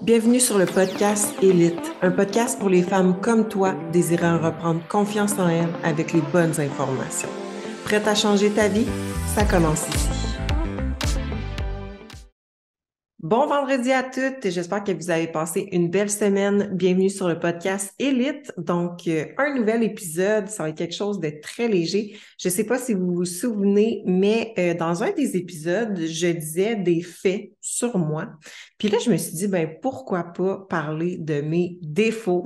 Bienvenue sur le podcast Élite, un podcast pour les femmes comme toi désirant reprendre confiance en elles avec les bonnes informations. Prête à changer ta vie? Ça commence ici. Bon vendredi à toutes, j'espère que vous avez passé une belle semaine. Bienvenue sur le podcast Élite. Donc, un nouvel épisode, ça va être quelque chose de très léger. Je ne sais pas si vous vous souvenez, mais dans un des épisodes, je disais des faits sur moi. Puis là, je me suis dit, ben pourquoi pas parler de mes défauts?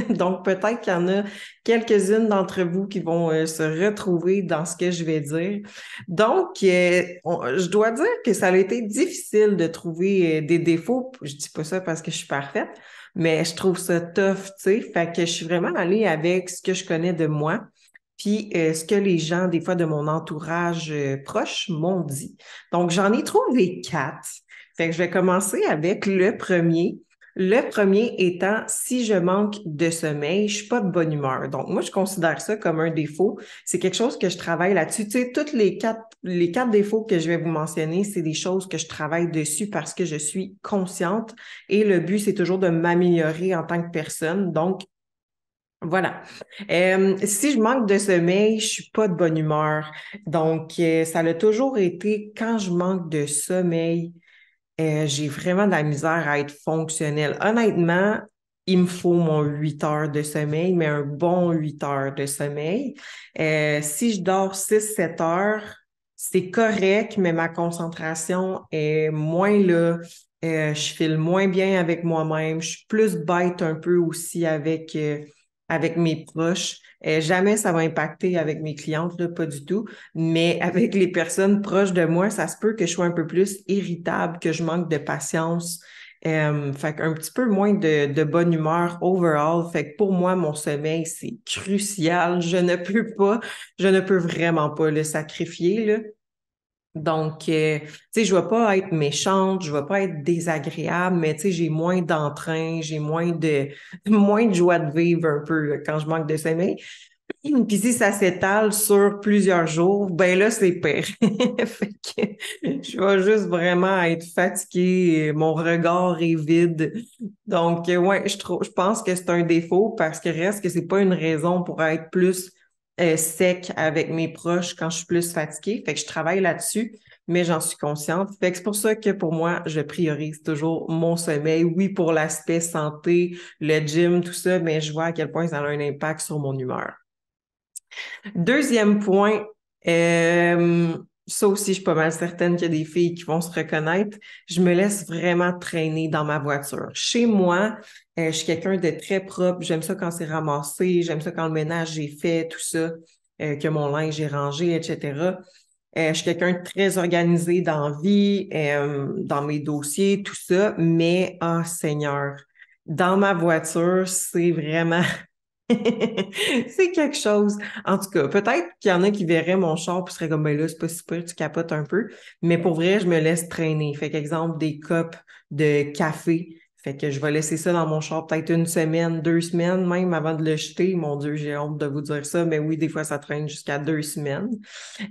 Donc, peut-être qu'il y en a quelques-unes d'entre vous qui vont se retrouver dans ce que je vais dire. Donc, je dois dire que ça a été difficile de trouver des défauts. Je dis pas ça parce que je suis parfaite, mais je trouve ça tough, tu sais. Fait que je suis vraiment allée avec ce que je connais de moi, puis ce que les gens, des fois, de mon entourage proche m'ont dit. Donc, j'en ai trouvé 4. Fait que je vais commencer avec le premier. Le premier étant, si je manque de sommeil, je suis pas de bonne humeur. Donc, moi, je considère ça comme un défaut. C'est quelque chose que je travaille là-dessus. Tu sais, tous les quatre défauts que je vais vous mentionner, c'est des choses que je travaille dessus parce que je suis consciente et le but, c'est toujours de m'améliorer en tant que personne. Donc, voilà. Si je manque de sommeil, je suis pas de bonne humeur. Donc, ça l'a toujours été quand je manque de sommeil, j'ai vraiment de la misère à être fonctionnelle. Honnêtement, il me faut mon 8 heures de sommeil, mais un bon 8 heures de sommeil. Si je dors 6, 7 heures, c'est correct, mais ma concentration est moins là. Je file moins bien avec moi-même. Je suis plus bête un peu aussi avec mes proches. Jamais ça va impacter avec mes clientes, là, pas du tout. Mais avec les personnes proches de moi, ça se peut que je sois un peu plus irritable, que je manque de patience. Fait qu'un petit peu moins de bonne humeur overall. Fait que pour moi, mon sommeil, c'est crucial. Je ne peux vraiment pas le sacrifier, là. Donc, tu sais, je vais pas être méchante, je vais pas être désagréable, mais tu sais, j'ai moins d'entrain, j'ai moins de joie de vivre un peu là, quand je manque de sommeil. Puis si ça s'étale sur plusieurs jours, ben là, c'est pire. Fait que je vais juste vraiment être fatiguée, mon regard est vide. Donc, ouais, je pense que c'est un défaut parce que reste que c'est pas une raison pour être plus sec avec mes proches quand je suis plus fatiguée. Fait que je travaille là-dessus, mais j'en suis consciente. Fait que c'est pour ça que pour moi, je priorise toujours mon sommeil. Oui, pour l'aspect santé, le gym, tout ça, mais je vois à quel point ça a un impact sur mon humeur. Deuxième point, ça aussi, je suis pas mal certaine qu'il y a des filles qui vont se reconnaître. Je me laisse vraiment traîner dans ma voiture. Chez moi, je suis quelqu'un de très propre. J'aime ça quand c'est ramassé. J'aime ça quand le ménage est fait, tout ça, que mon linge est rangé, etc. Je suis quelqu'un de très organisé dans la vie, dans mes dossiers, tout ça. Mais, ah, Seigneur, dans ma voiture, c'est vraiment c'est quelque chose. En tout cas, peut-être qu'il y en a qui verraient mon char puis seraient comme, ben là, c'est pas super, tu capotes un peu. Mais pour vrai, je me laisse traîner. Fait qu'exemple, des copes de café. Fait que je vais laisser ça dans mon char peut-être une semaine, 2 semaines même avant de le jeter. Mon Dieu, j'ai honte de vous dire ça, mais oui, des fois, ça traîne jusqu'à 2 semaines.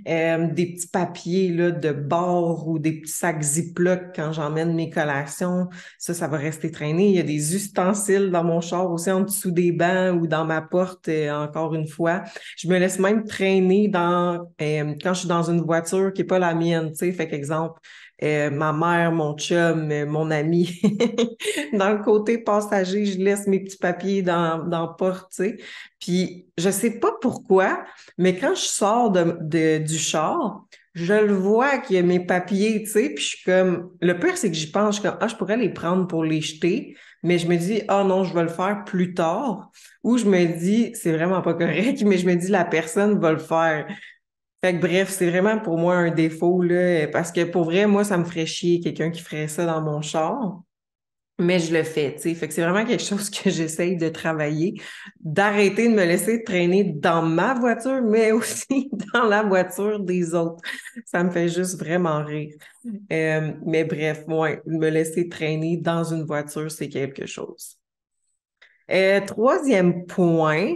Des petits papiers là, de bord ou des petits sacs Ziploc quand j'emmène mes collations. Ça va rester traîné. Il y a des ustensiles dans mon char aussi en dessous des bancs ou dans ma porte, encore une fois. Je me laisse même traîner quand je suis dans une voiture qui n'est pas la mienne, tu sais. Fait qu'exemple, ma mère, mon chum, mon ami. Dans le côté passager, je laisse mes petits papiers dans la porte, tu sais. Puis, je sais pas pourquoi, mais quand je sors du char, je le vois qu'il y a mes papiers, tu sais, puis je suis comme... Le pire, c'est que j'y pense, je suis comme, ah, je pourrais les prendre pour les jeter, mais je me dis, ah non, je vais le faire plus tard. Ou je me dis, c'est vraiment pas correct, mais je me dis, la personne va le faire. Fait que bref, c'est vraiment pour moi un défaut, là, parce que pour vrai, moi, ça me ferait chier quelqu'un qui ferait ça dans mon char. Mais je le fais, tu sais. Fait que c'est vraiment quelque chose que j'essaye de travailler, d'arrêter de me laisser traîner dans ma voiture, mais aussi dans la voiture des autres. Ça me fait juste vraiment rire. Mais bref, ouais, me laisser traîner dans une voiture, c'est quelque chose. Troisième point.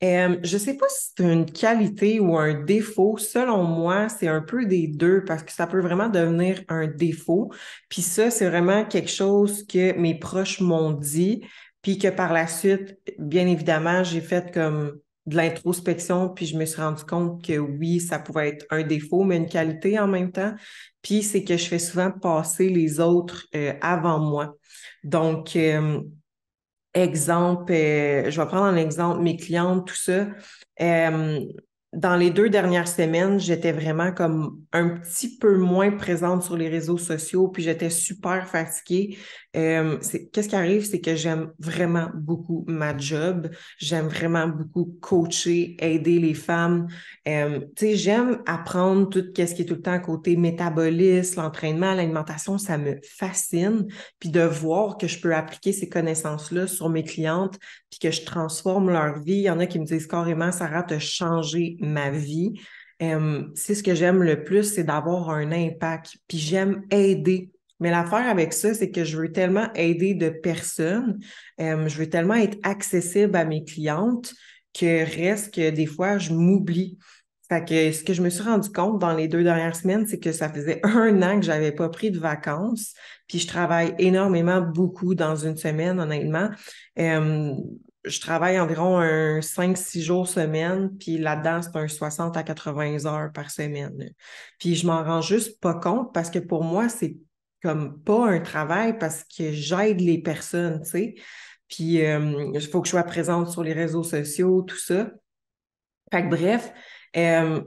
Je sais pas si c'est une qualité ou un défaut. Selon moi, c'est un peu des deux parce que ça peut vraiment devenir un défaut. Puis ça, c'est vraiment quelque chose que mes proches m'ont dit, puis que par la suite, bien évidemment, j'ai fait comme de l'introspection, puis je me suis rendu compte que oui, ça pouvait être un défaut, mais une qualité en même temps. Puis c'est que je fais souvent passer les autres avant moi. Donc, exemple, je vais prendre un exemple, mes clientes, tout ça. Euh, dans les 2 dernières semaines, j'étais vraiment comme un petit peu moins présente sur les réseaux sociaux, puis j'étais super fatiguée. Qu'est-ce qui arrive, c'est que j'aime vraiment beaucoup ma job. J'aime vraiment beaucoup coacher, aider les femmes. Tu sais, j'aime apprendre tout ce qui est tout le temps côté métabolisme, l'entraînement, l'alimentation, ça me fascine. Puis de voir que je peux appliquer ces connaissances-là sur mes clientes, puis que je transforme leur vie. Il y en a qui me disent carrément, Sarah, t'as changé ma vie. C'est ce que j'aime le plus, c'est d'avoir un impact. Puis j'aime aider. Mais l'affaire avec ça, c'est que je veux tellement aider de personnes, je veux tellement être accessible à mes clientes que reste que des fois, je m'oublie. Fait que ce que je me suis rendu compte dans les 2 dernières semaines, c'est que ça faisait 1 an que j'avais pas pris de vacances. Puis je travaille énormément, beaucoup dans une semaine, honnêtement. Euh, je travaille environ 5-6 jours semaine, puis là-dedans, c'est un 60 à 80 heures par semaine. Puis je m'en rends juste pas compte parce que pour moi, c'est comme pas un travail parce que j'aide les personnes, tu sais. Puis il faut que je sois présente sur les réseaux sociaux, tout ça. Fait que bref,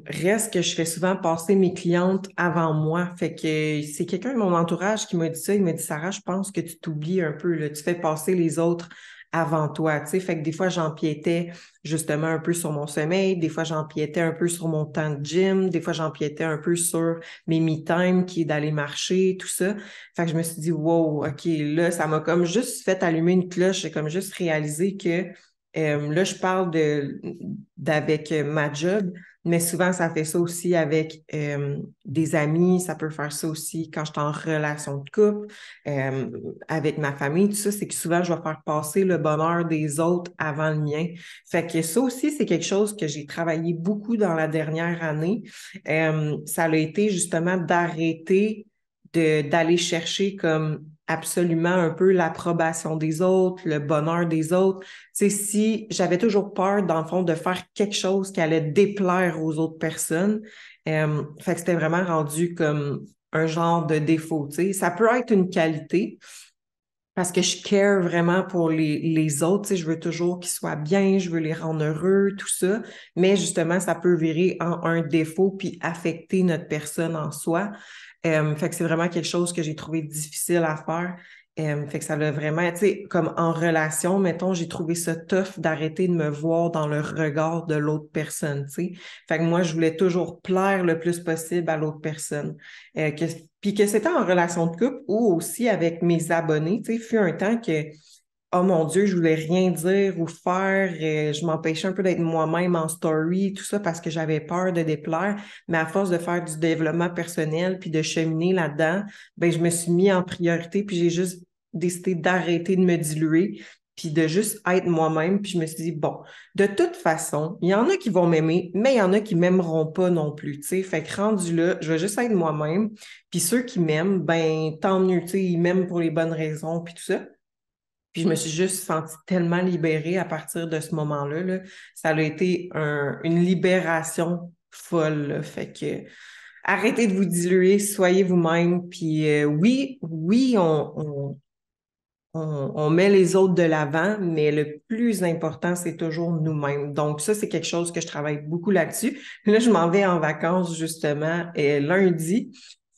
reste que je fais souvent passer mes clientes avant moi. Fait que c'est quelqu'un de mon entourage qui m'a dit ça. Il m'a dit, Sarah, je pense que tu t'oublies un peu, là. Tu fais passer les autres avant toi, tu sais. Fait que des fois, j'empiétais justement un peu sur mon sommeil. Des fois, j'empiétais un peu sur mon temps de gym. Des fois, j'empiétais un peu sur mes me-time qui est d'aller marcher, tout ça. Fait que je me suis dit, wow, OK, là, ça m'a comme juste fait allumer une cloche. J'ai comme juste réalisé que là, je parle d'avec ma job, mais souvent, ça fait ça aussi avec des amis, ça peut faire ça aussi quand je suis en relation de couple, euh, avec ma famille, tout ça, c'est que souvent, je vais faire passer le bonheur des autres avant le mien. Fait que ça aussi, c'est quelque chose que j'ai travaillé beaucoup dans la dernière année. Ça a été justement d'arrêter d'aller chercher comme absolument un peu l'approbation des autres, le bonheur des autres. Tu sais, si j'avais toujours peur, dans le fond, de faire quelque chose qui allait déplaire aux autres personnes, fait que c'était vraiment rendu comme un genre de défaut, tu sais. Ça peut être une qualité parce que je care vraiment pour les autres, tu sais, je veux toujours qu'ils soient bien, je veux les rendre heureux, tout ça, mais justement, ça peut virer en un défaut puis affecter notre personne en soi. Fait que c'est vraiment quelque chose que j'ai trouvé difficile à faire. Fait que ça l'a vraiment, tu sais, comme en relation, mettons, j'ai trouvé ça tough d'arrêter de me voir dans le regard de l'autre personne, tu sais. Fait que moi, je voulais toujours plaire le plus possible à l'autre personne. Puis que c'était en relation de couple ou aussi avec mes abonnés, tu sais, fut un temps que oh mon Dieu, je voulais rien dire ou faire. Je m'empêchais un peu d'être moi-même en story, tout ça parce que j'avais peur de déplaire. Mais à force de faire du développement personnel puis de cheminer là-dedans, ben je me suis mis en priorité puis j'ai juste décidé d'arrêter de me diluer puis de juste être moi-même. Puis je me suis dit, bon, de toute façon, il y en a qui vont m'aimer, mais il y en a qui m'aimeront pas non plus, tu sais. Fait que rendu là, je vais juste être moi-même. Puis ceux qui m'aiment, ben tant mieux, tu sais, ils m'aiment pour les bonnes raisons puis tout ça. Puis je me suis juste sentie tellement libérée à partir de ce moment-là, là. Ça a été une libération folle, là. Fait que arrêtez de vous diluer, soyez vous-même. Puis oui, on met les autres de l'avant, mais le plus important, c'est toujours nous-mêmes. Donc ça, c'est quelque chose que je travaille beaucoup là-dessus. Là, je m'en vais en vacances justement lundi.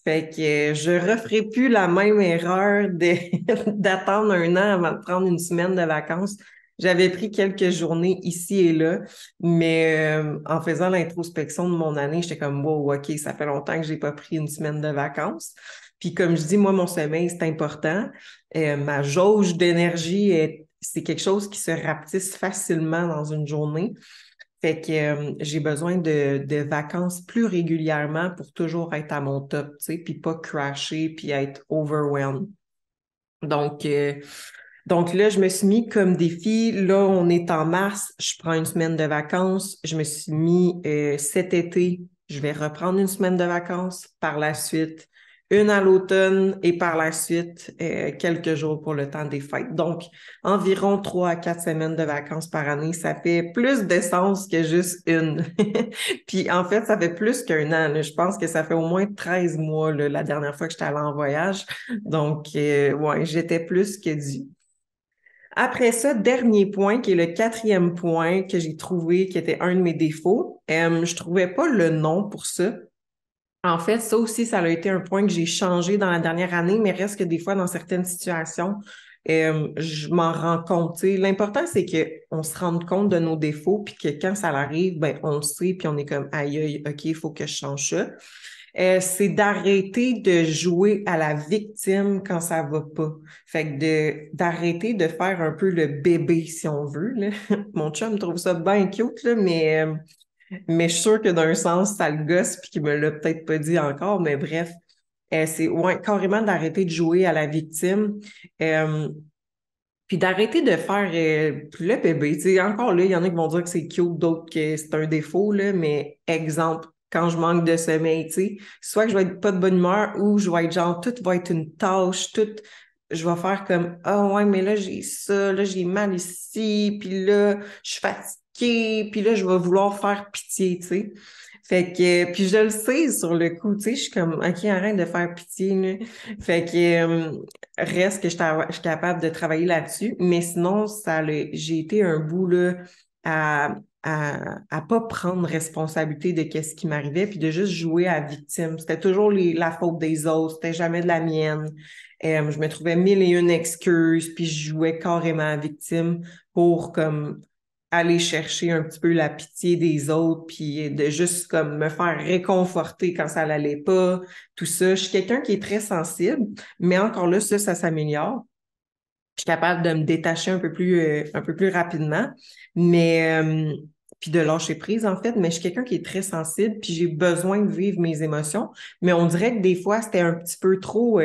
Fait que je referai plus la même erreur d'attendre 1 an avant de prendre une semaine de vacances. J'avais pris quelques journées ici et là, mais en faisant l'introspection de mon année, j'étais comme wow, OK, ça fait longtemps que j'ai pas pris une semaine de vacances. Puis comme je dis, moi, mon sommeil, c'est important. Ma jauge d'énergie, c'est quelque chose qui se rapetisse facilement dans une journée. Fait que j'ai besoin de vacances plus régulièrement pour toujours être à mon top, tu sais, puis pas crasher, puis être overwhelmed. Donc, Donc là, je me suis mis comme défi, là, on est en mars, je prends une semaine de vacances. Je me suis mis cet été, je vais reprendre une semaine de vacances. Par la suite, une à l'automne et par la suite, quelques jours pour le temps des fêtes. Donc, environ 3 à 4 semaines de vacances par année. Ça fait plus d'essence que juste une. Puis en fait, ça fait plus qu'un an, là. Je pense que ça fait au moins 13 mois, là, la dernière fois que j'étais allée en voyage. Donc, ouais, j'étais plus que due. Après ça, dernier point, qui est le quatrième point que j'ai trouvé qui était un de mes défauts, je trouvais pas le nom pour ça. En fait, ça aussi, ça a été un point que j'ai changé dans la dernière année, mais reste que des fois, dans certaines situations, je m'en rends compte. Tu sais. L'important, c'est qu'on se rende compte de nos défauts, puis que quand ça arrive, ben, on le sait, puis on est comme, aïe, aïe, OK, il faut que je change ça. C'est d'arrêter de jouer à la victime quand ça va pas. Fait que d'arrêter de faire un peu le bébé, si on veut, là. Mon chum trouve ça bien cute, là, mais je suis sûre que d'un sens, ça le gosse puis qu'il me l'a peut-être pas dit encore, mais bref, c'est ouais, carrément d'arrêter de jouer à la victime. Euh, Puis d'arrêter de faire le bébé. Tu sais, encore là, il y en a qui vont dire que c'est cute, d'autres que c'est un défaut, là, mais exemple, quand je manque de sommeil, tu sais, soit que je vais être pas de bonne humeur ou je vais être genre, tout va être une tâche, tout, je vais faire comme, ah ouais, mais là, j'ai ça, là, j'ai mal ici, puis là, je suis fatiguée, puis là, je vais vouloir faire pitié, tu sais. Fait que, puis je le sais sur le coup, tu sais, je suis comme, OK, arrête de faire pitié, là. Fait que, reste que je suis capable de travailler là-dessus, mais sinon, j'ai été un bout, là, à, à pas prendre responsabilité de qu'est-ce qui m'arrivait, puis de juste jouer à victime. C'était toujours la faute des autres, c'était jamais de la mienne. Je me trouvais mille et une excuses, puis je jouais carrément à victime pour, comme, aller chercher un petit peu la pitié des autres, puis de juste comme me faire réconforter quand ça n'allait pas, tout ça. Je suis quelqu'un qui est très sensible, mais encore là, ça s'améliore. Je suis capable de me détacher un peu plus rapidement, mais puis de lâcher prise en fait. Mais je suis quelqu'un qui est très sensible, puis j'ai besoin de vivre mes émotions. Mais on dirait que des fois c'était un petit peu trop.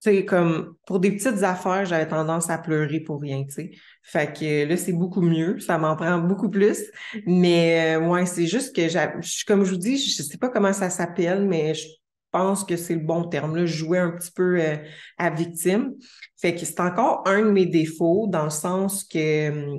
Tu sais, comme pour des petites affaires, j'avais tendance à pleurer pour rien, tu sais. Fait que là, c'est beaucoup mieux, ça m'en prend beaucoup plus. Mais ouais, c'est juste que comme je vous dis, je sais pas comment ça s'appelle, mais je pense que c'est le bon terme. Là, je jouais un petit peu à victime. Fait que c'est encore un de mes défauts, dans le sens que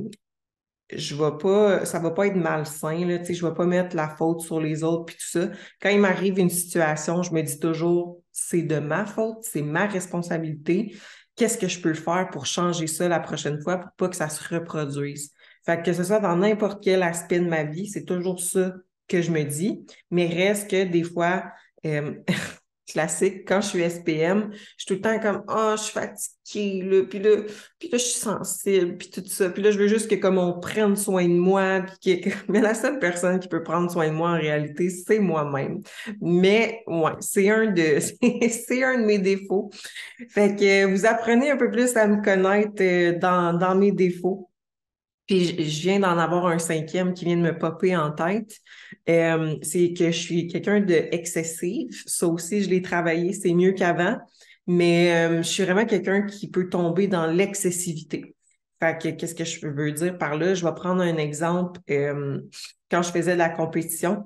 ça va pas être malsain, là, tu sais, je vais pas mettre la faute sur les autres puis tout ça. Quand il m'arrive une situation, je me dis toujours, c'est de ma faute, c'est ma responsabilité. Qu'est-ce que je peux faire pour changer ça la prochaine fois pour pas que ça se reproduise? Fait que ce soit dans n'importe quel aspect de ma vie, c'est toujours ça que je me dis. Mais reste que des fois, euh, classique, quand je suis SPM, je suis tout le temps comme ah, je suis fatiguée, là, puis là, je suis sensible, puis tout ça. Puis là, je veux juste que comme on prenne soin de moi, mais la seule personne qui peut prendre soin de moi en réalité, c'est moi-même. Mais ouais, c'est un de mes défauts. Fait que vous apprenez un peu plus à me connaître dans mes défauts. Puis je viens d'en avoir un cinquième qui vient de me popper en tête. C'est que je suis quelqu'un de excessif. Ça aussi, je l'ai travaillé, c'est mieux qu'avant. Mais je suis vraiment quelqu'un qui peut tomber dans l'excessivité. Fait que qu'est-ce que je veux dire par là? Je vais prendre un exemple. Quand je faisais de la compétition,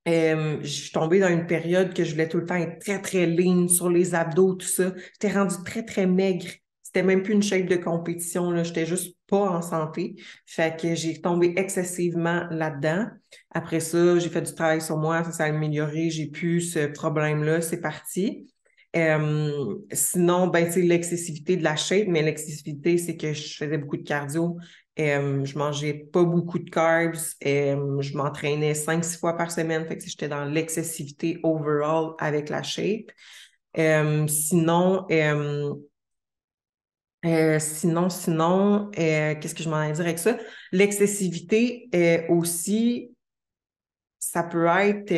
je suis tombée dans une période que je voulais tout le temps être très, très lean sur les abdos, tout ça. J'étais rendue très, très maigre. C'était même plus une shape de compétition, là. J'étais juste pas en santé. Fait que j'ai tombé excessivement là-dedans. Après ça, j'ai fait du travail sur moi, ça s'est amélioré. J'ai plus ce problème-là, c'est parti. Sinon, ben, c'est l'excessivité de la shape, mais l'excessivité, c'est que je faisais beaucoup de cardio. Je mangeais pas beaucoup de carbs. Je m'entraînais 5, 6 fois par semaine. Fait que j'étais dans l'excessivité overall avec la shape. Sinon, qu'est-ce que je m'en ai dire avec ça? L'excessivité aussi, ça peut être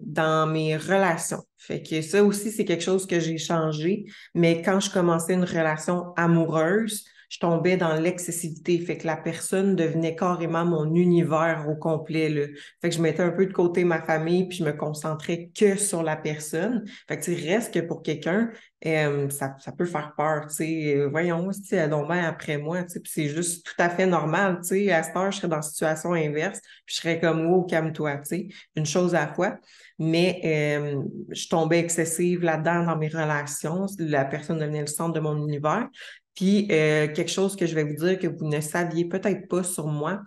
dans mes relations. Fait que ça aussi, c'est quelque chose que j'ai changé. Mais quand je commençais une relation amoureuse, je tombais dans l'excessivité. Fait que la personne devenait carrément mon univers au complet, là. Fait que je mettais un peu de côté ma famille, puis je me concentrais que sur la personne. Fait que tu sais, reste que pour quelqu'un ça peut faire peur, tu sais. Voyons, si elle tombe après moi, tu sais, puis c'est juste tout à fait normal, tu sais. À cette heure, je serais dans la situation inverse, puis je serais comme, wow, calme-toi, tu sais, une chose à la fois. Mais je tombais excessive là-dedans dans mes relations. La personne devenait le centre de mon univers. Puis quelque chose que je vais vous dire que vous ne saviez peut-être pas sur moi,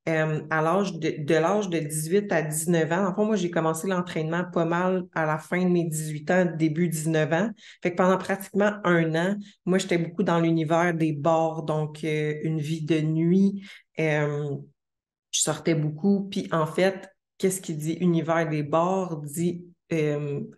à l'âge de 18 à 19 ans. En fait, moi, j'ai commencé l'entraînement pas mal à la fin de mes 18 ans, début 19 ans. Fait que pendant pratiquement un an, moi, j'étais beaucoup dans l'univers des bars, donc une vie de nuit. Euh, je sortais beaucoup. Puis en fait, qu'est-ce qui dit univers des bars dit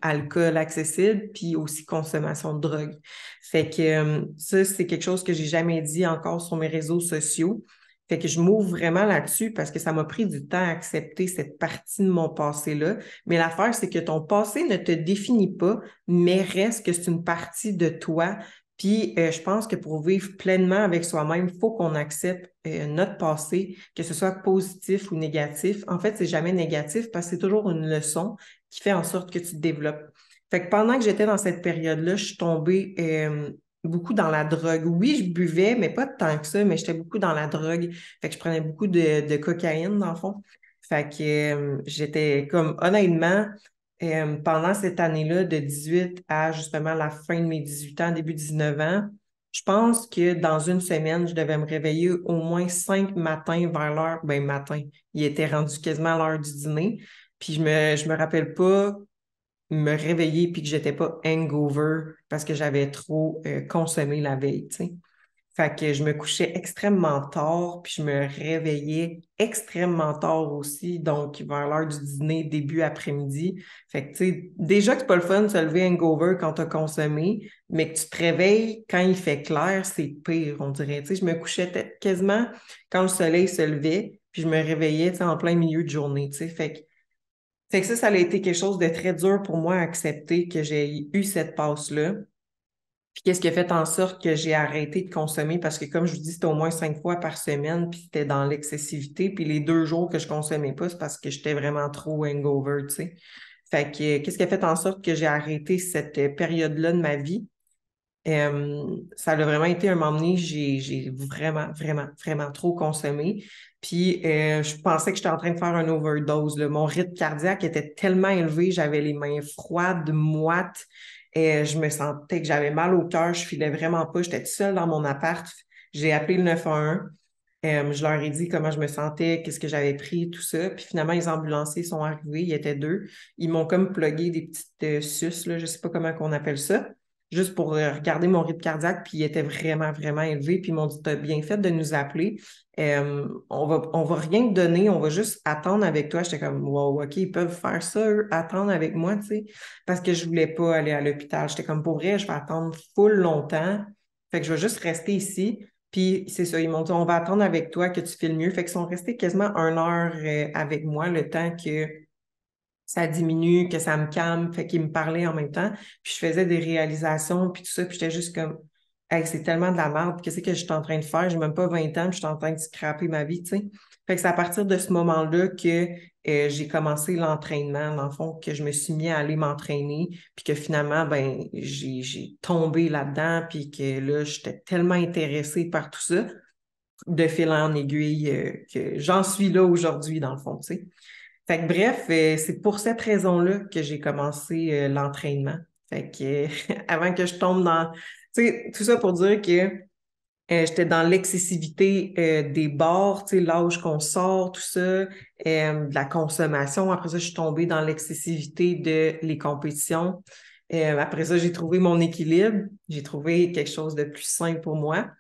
alcool accessible, puis aussi consommation de drogue. Fait que ça, c'est quelque chose que j'ai jamais dit encore sur mes réseaux sociaux. Fait que je m'ouvre vraiment là-dessus parce que ça m'a pris du temps à accepter cette partie de mon passé-là. Mais l'affaire, c'est que ton passé ne te définit pas, mais reste que c'est une partie de toi. Puis je pense que pour vivre pleinement avec soi-même, il faut qu'on accepte notre passé, que ce soit positif ou négatif. En fait, c'est jamais négatif parce que c'est toujours une leçon qui fait en sorte que tu te développes. Fait que pendant que j'étais dans cette période-là, je suis tombée beaucoup dans la drogue. Oui, je buvais, mais pas tant que ça, mais j'étais beaucoup dans la drogue. Fait que je prenais beaucoup de cocaïne, dans le fond. Fait que j'étais comme, honnêtement, pendant cette année-là, de 18 à justement la fin de mes 18 ans, début 19 ans, je pense que dans une semaine, je devais me réveiller au moins 5 matins vers l'heure, ben matin, il était rendu quasiment à l'heure du dîner, puis je me rappelle pas me réveiller puis que j'étais pas hangover parce que j'avais trop consommé la veille, tu sais. Fait que je me couchais extrêmement tard, puis je me réveillais extrêmement tard aussi, donc vers l'heure du dîner, début après-midi. Fait que, tu sais, déjà que c'est pas le fun de se lever hangover quand t'as consommé, mais que tu te réveilles quand il fait clair, c'est pire, on dirait. Tu sais, je me couchais quasiment quand le soleil se levait, puis je me réveillais, tu sais, en plein milieu de journée, tu sais. Fait que ça a été quelque chose de très dur pour moi à accepter que j'ai eu cette passe-là. Puis qu'est-ce qui a fait en sorte que j'ai arrêté de consommer? Parce que comme je vous dis, c'était au moins 5 fois par semaine, puis c'était dans l'excessivité. Puis les 2 jours que je consommais pas, c'est parce que j'étais vraiment trop hangover, tu sais. Fait que qu'est-ce qui a fait en sorte que j'ai arrêté cette période-là de ma vie? Ça a vraiment été un moment donné, j'ai vraiment, vraiment, vraiment trop consommé. Puis je pensais que j'étais en train de faire un overdose, là. Mon rythme cardiaque était tellement élevé, j'avais les mains froides, moites. Et je me sentais que j'avais mal au cœur, je filais vraiment pas. J'étais toute seule dans mon appart. J'ai appelé le 911. Je leur ai dit comment je me sentais, qu'est-ce que j'avais pris, tout ça. Puis finalement, les ambulanciers sont arrivés, il y était 2. Ils m'ont comme plugué des petites suces, là, je sais pas comment on appelle ça, juste pour regarder mon rythme cardiaque, puis il était vraiment, vraiment élevé. Puis ils m'ont dit, t'as bien fait de nous appeler. On va rien te donner, on va juste attendre avec toi. J'étais comme, wow, OK, ils peuvent faire ça, eux, attendre avec moi, tu sais, parce que je voulais pas aller à l'hôpital. J'étais comme, pour vrai, je vais attendre full longtemps. Fait que je vais juste rester ici. Puis c'est ça, ils m'ont dit, on va attendre avec toi que tu files mieux. Fait qu'ils sont restés quasiment 1 heure avec moi, le temps que ça diminue, que ça me calme. Fait qu'ils me parlaient en même temps. Puis je faisais des réalisations, puis tout ça. Puis j'étais juste comme, hey, c'est tellement de la merde. Qu'est-ce que je suis en train de faire? J'ai même pas 20 ans, puis je suis en train de scraper ma vie, tu sais. Fait que c'est à partir de ce moment-là que j'ai commencé l'entraînement, dans le fond, que je me suis mis à aller m'entraîner, puis que finalement, ben, j'ai tombé là-dedans, puis que là, j'étais tellement intéressée par tout ça, de fil en aiguille, que j'en suis là aujourd'hui, dans le fond, tu sais. Fait que bref, c'est pour cette raison-là que j'ai commencé l'entraînement. Fait que avant que je tombe dans... Tu sais, tout ça pour dire que j'étais dans l'excessivité des bars, tu sais, l'âge qu'on sort, tout ça, de la consommation. Après ça, je suis tombée dans l'excessivité de les compétitions. Après ça, j'ai trouvé mon équilibre. J'ai trouvé quelque chose de plus sain pour moi.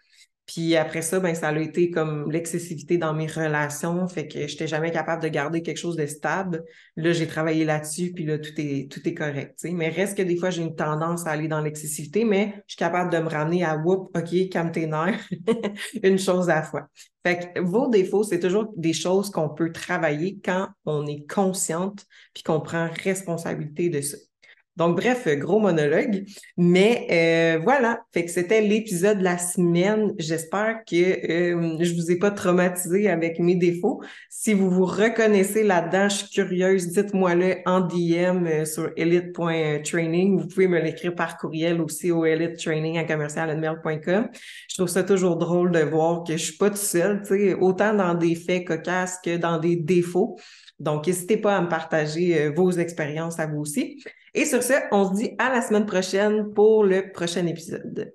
Puis après ça, ben, ça a été comme l'excessivité dans mes relations, fait que j'étais jamais capable de garder quelque chose de stable. Là, j'ai travaillé là-dessus, puis là, tout est correct, tu sais. Mais reste que des fois, j'ai une tendance à aller dans l'excessivité, mais je suis capable de me ramener à whoop, OK, calme tes nerfs, une chose à la fois. Fait que vos défauts, c'est toujours des choses qu'on peut travailler quand on est consciente, puis qu'on prend responsabilité de ça. Donc, bref, gros monologue. Mais voilà, fait que c'était l'épisode de la semaine. J'espère que je vous ai pas traumatisé avec mes défauts. Si vous vous reconnaissez là-dedans, je suis curieuse, dites-moi-le en DM sur elite.training. Vous pouvez me l'écrire par courriel aussi au elitetraining@commercial@mail.com. Je trouve ça toujours drôle de voir que je suis pas toute seule, tu sais, autant dans des faits cocasses que dans des défauts. Donc, n'hésitez pas à me partager vos expériences à vous aussi. Et sur ce, on se dit à la semaine prochaine pour le prochain épisode.